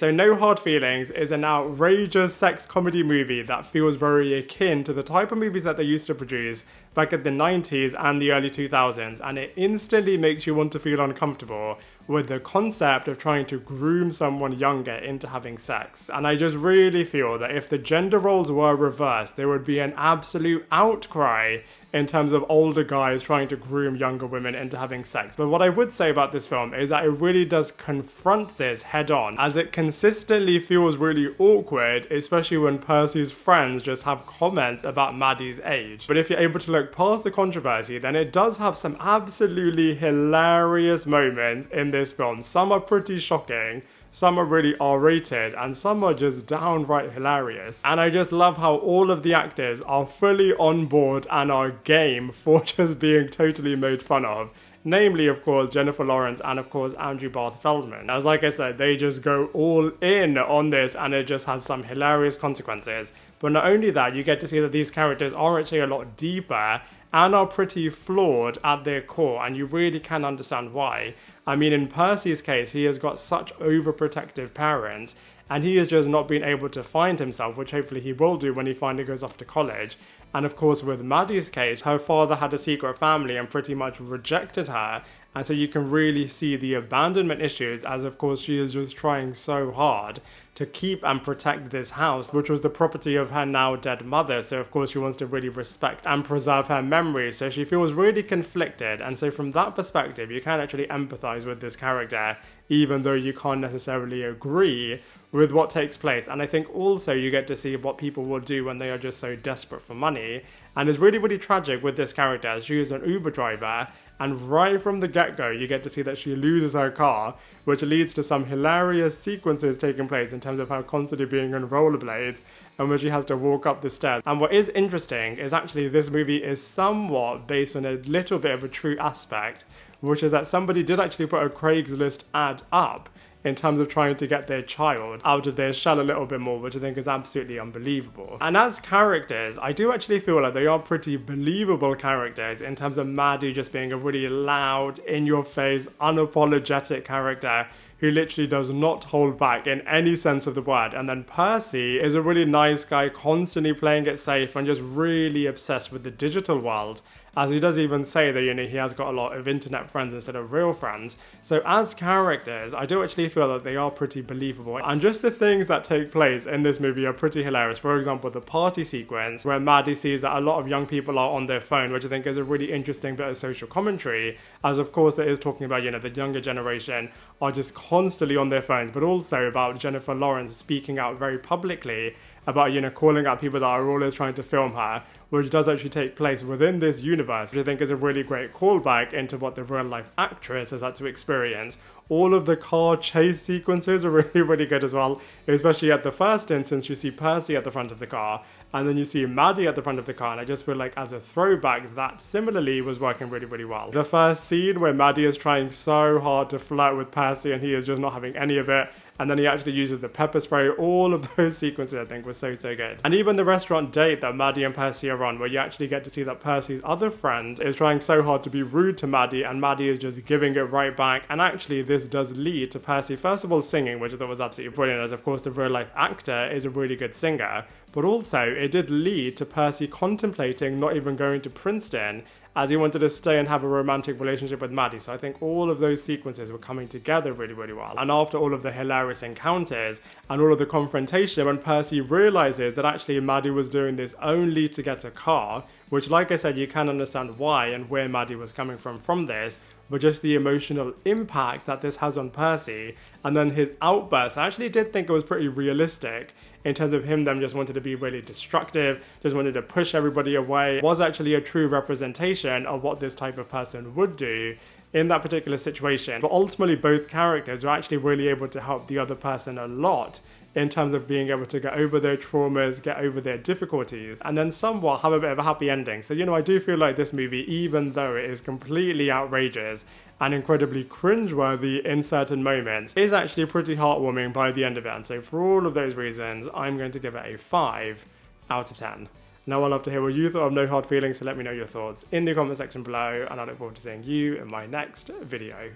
So No Hard Feelings is an outrageous sex comedy movie that feels very akin to the type of movies that they used to produce back in the 90s and the early 2000s, and it instantly makes you want to feel uncomfortable with the concept of trying to groom someone younger into having sex. And I just really feel that if the gender roles were reversed, there would be an absolute outcry in terms of older guys trying to groom younger women into having sex. But what I would say about this film is that it really does confront this head on, as it consistently feels really awkward, especially when Percy's friends just have comments about Maddie's age. But if you're able to look past the controversy, then it does have some absolutely hilarious moments in this film. Some are pretty shocking, some are really R-rated, and some are just downright hilarious. And I just love how all of the actors are fully on board and are game for just being totally made fun of. Namely, of course, Jennifer Lawrence and, of course, Andrew Barth Feldman. As like I said, they just go all in on this, and it just has some hilarious consequences. But not only that, you get to see that these characters are actually a lot deeper and are pretty flawed at their core, and you really can understand why. I mean, in Percy's case, he has got such overprotective parents, and he has just not been able to find himself, which hopefully he will do when he finally goes off to college. And of course, with Maddie's case, her father had a secret family and pretty much rejected her, and so you can really see the abandonment issues, as of course she is just trying so hard to keep and protect this house, which was the property of her now dead mother. So of course she wants to really respect and preserve her memory, so she feels really conflicted. And so from that perspective, you can actually empathize with this character, even though you can't necessarily agree with what takes place. And I think also you get to see what people will do when they are just so desperate for money. And it's really, really tragic with this character, as she is an Uber driver, and right from the get-go you get to see that she loses her car, which leads to some hilarious sequences taking place in terms of her constantly being on rollerblades and when she has to walk up the stairs. And what is interesting is actually this movie is somewhat based on a little bit of a true aspect, which is that somebody did actually put a Craigslist ad up in terms of trying to get their child out of their shell a little bit more, which I think is absolutely unbelievable. And as characters, I do actually feel like they are pretty believable characters in terms of Maddie just being a really loud, in-your-face, unapologetic character who literally does not hold back in any sense of the word. And then Percy is a really nice guy, constantly playing it safe and just really obsessed with the digital world, as he does even say that, you know, he has got a lot of internet friends instead of real friends. So as characters, I do actually feel that they are pretty believable. And just the things that take place in this movie are pretty hilarious. For example, the party sequence where Maddie sees that a lot of young people are on their phone, which I think is a really interesting bit of social commentary, as of course it is talking about, you know, the younger generation are just constantly on their phones, but also about Jennifer Lawrence speaking out very publicly about, you know, calling out people that are always trying to film her, which does actually take place within this universe, which I think is a really great callback into what the real life actress has had to experience. All of the car chase sequences are really, really good as well, especially at the first instance, you see Percy at the front of the car, and then you see Maddie at the front of the car, and I just feel like as a throwback, that similarly was working really, really well. The first scene where Maddie is trying so hard to flirt with Percy and he is just not having any of it, and then he actually uses the pepper spray. All of those sequences I think were so, so good. And even the restaurant date that Maddie and Percy are on, where you actually get to see that Percy's other friend is trying so hard to be rude to Maddie, and Maddie is just giving it right back. And actually this does lead to Percy first of all singing, which I thought was absolutely brilliant, as of course the real life actor is a really good singer, but also it did lead to Percy contemplating not even going to Princeton, as he wanted to stay and have a romantic relationship with Maddie. So I think all of those sequences were coming together really, really well. And after all of the hilarious encounters and all of the confrontation, when Percy realizes that actually Maddie was doing this only to get a car, which like I said, you can understand why and where Maddie was coming from this, but just the emotional impact that this has on Percy, and then his outburst, I actually did think it was pretty realistic in terms of him just wanted to be really destructive, just wanted to push everybody away, was actually a true representation of what this type of person would do in that particular situation. But ultimately both characters were actually really able to help the other person a lot in terms of being able to get over their traumas, get over their difficulties, and then somewhat have a bit of a happy ending. So, you know, I do feel like this movie, even though it is completely outrageous and incredibly cringeworthy in certain moments, is actually pretty heartwarming by the end of it. And so for all of those reasons, I'm going to give it a 5 out of 10. Now I'd love to hear what you thought of No Hard Feelings, so let me know your thoughts in the comment section below, and I look forward to seeing you in my next video.